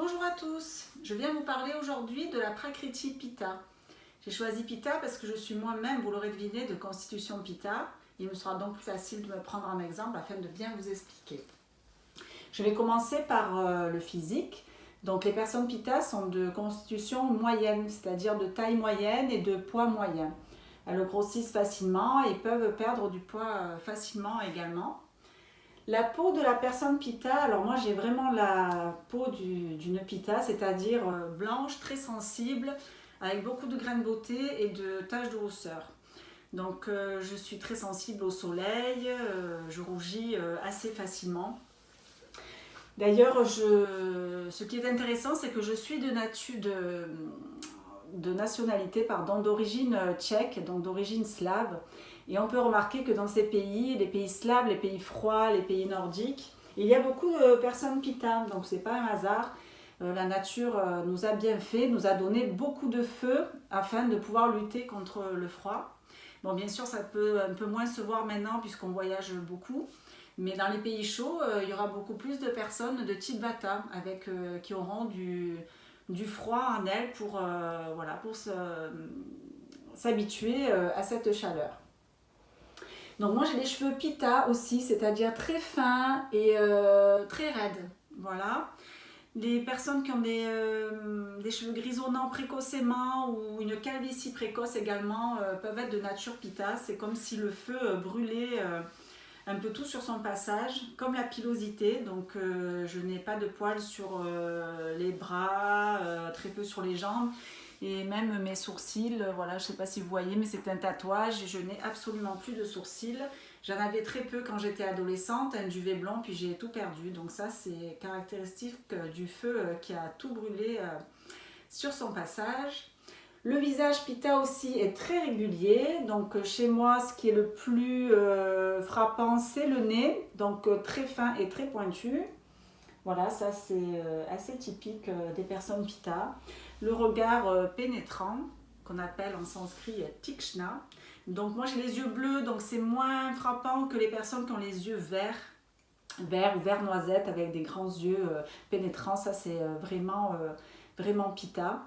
Bonjour à tous, je viens vous parler aujourd'hui de la Prakriti Pitta. J'ai choisi Pitta parce que je suis moi-même, vous l'aurez deviné, de constitution Pitta. Il me sera donc plus facile de me prendre en exemple afin de bien vous expliquer. Je vais commencer par le physique. Donc les personnes Pitta sont de constitution moyenne, c'est-à-dire de taille moyenne et de poids moyen. Elles grossissent facilement et peuvent perdre du poids facilement également. La peau de la personne Pitta, alors moi j'ai vraiment la peau d'une Pitta, c'est-à-dire blanche, très sensible, avec beaucoup de grains de beauté et de taches de rousseur. Donc je suis très sensible au soleil, je rougis assez facilement. D'ailleurs, ce qui est intéressant, c'est que je suis de nationalité, d'origine tchèque, donc d'origine slave. Et on peut remarquer que dans ces pays, les pays slaves, les pays froids, les pays nordiques, il y a beaucoup de personnes Pitta, donc c'est pas un hasard. La nature nous a bien fait, nous a donné beaucoup de feu afin de pouvoir lutter contre le froid. Bon, bien sûr, ça peut un peu moins se voir maintenant puisqu'on voyage beaucoup. Mais dans les pays chauds, il y aura beaucoup plus de personnes de type Vata qui auront du froid en elles pour s'habituer à cette chaleur. Donc moi j'ai les cheveux Pitta aussi, c'est-à-dire très fins et très raides. Voilà. Les personnes qui ont des cheveux grisonnants précocement ou une calvitie précoce également peuvent être de nature Pitta. C'est comme si le feu brûlait un peu tout sur son passage, comme la pilosité. Donc je n'ai pas de poils sur les bras, très peu sur les jambes. Et même mes sourcils, voilà, je ne sais pas si vous voyez, mais c'est un tatouage. Je n'ai absolument plus de sourcils. J'en avais très peu quand j'étais adolescente, un duvet blanc, puis j'ai tout perdu. Donc ça, c'est caractéristique du feu qui a tout brûlé sur son passage. Le visage Pitta aussi est très régulier. Donc chez moi, ce qui est le plus frappant, c'est le nez. Donc très fin et très pointu. Voilà, ça c'est assez typique des personnes Pitta. Le regard pénétrant, qu'on appelle en sanskrit tikshna. Donc moi j'ai les yeux bleus, donc c'est moins frappant que les personnes qui ont les yeux verts ou vert noisette avec des grands yeux pénétrants. Ça c'est vraiment Pitta.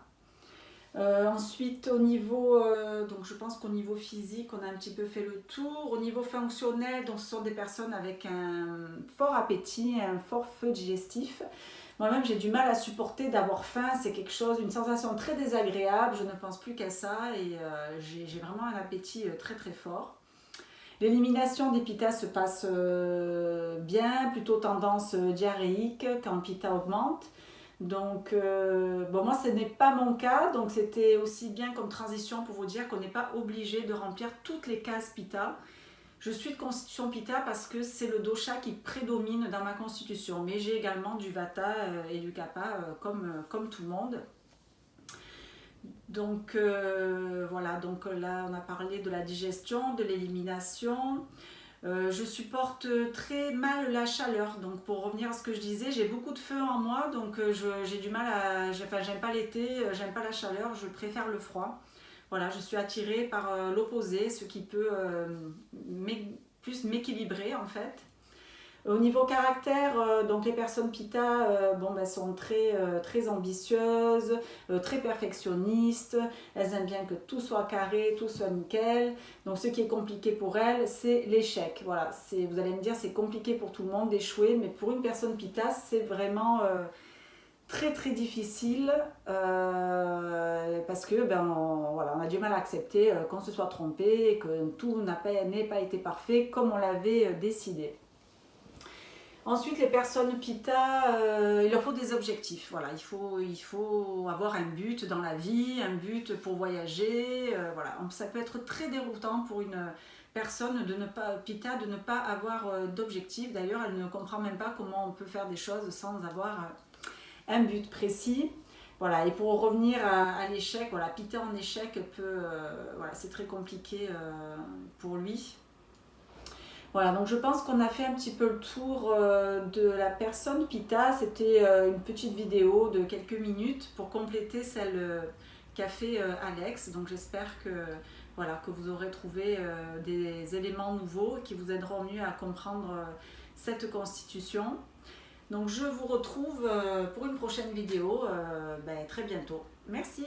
Ensuite, donc je pense qu'au niveau physique, on a un petit peu fait le tour. Au niveau fonctionnel, donc ce sont des personnes avec un fort appétit, un fort feu digestif. Moi-même, j'ai du mal à supporter d'avoir faim. C'est une sensation très désagréable. Je ne pense plus qu'à ça et j'ai vraiment un appétit très très fort. L'élimination des pitta se passe bien, plutôt tendance diarrhéique quand pitta augmente. Donc, moi, ce n'est pas mon cas, donc c'était aussi bien comme transition pour vous dire qu'on n'est pas obligé de remplir toutes les cases Pitta. Je suis de constitution Pitta parce que c'est le dosha qui prédomine dans ma constitution, mais j'ai également du Vata et du Kapha comme tout le monde. Donc, voilà, donc là, on a parlé de la digestion, de l'élimination. Je supporte très mal la chaleur, donc pour revenir à ce que je disais, j'ai beaucoup de feu en moi, donc j'ai du mal j'aime pas l'été, j'aime pas la chaleur, je préfère le froid. Voilà, je suis attirée par l'opposé, ce qui peut plus m'équilibrer en fait. Au niveau caractère, donc les personnes Pitta sont très ambitieuses, très perfectionnistes. Elles aiment bien que tout soit carré, tout soit nickel. Donc ce qui est compliqué pour elles, c'est l'échec. Voilà, vous allez me dire, c'est compliqué pour tout le monde d'échouer, mais pour une personne Pitta, c'est vraiment très très difficile parce que on a du mal à accepter qu'on se soit trompé et que tout n'ait pas été parfait comme on l'avait décidé. Ensuite, les personnes Pitta, il leur faut des objectifs. Voilà, il faut avoir un but dans la vie, un but pour voyager. Voilà, ça peut être très déroutant pour une personne Pitta de ne pas avoir d'objectif. D'ailleurs, elle ne comprend même pas comment on peut faire des choses sans avoir un but précis. Voilà, et pour revenir à l'échec, voilà, Pitta en échec c'est très compliqué pour lui. Voilà, donc je pense qu'on a fait un petit peu le tour de la personne Pitta. C'était une petite vidéo de quelques minutes pour compléter celle qu'a fait Alex. Donc j'espère que vous aurez trouvé des éléments nouveaux qui vous aideront mieux à comprendre cette constitution. Donc je vous retrouve pour une prochaine vidéo très bientôt. Merci.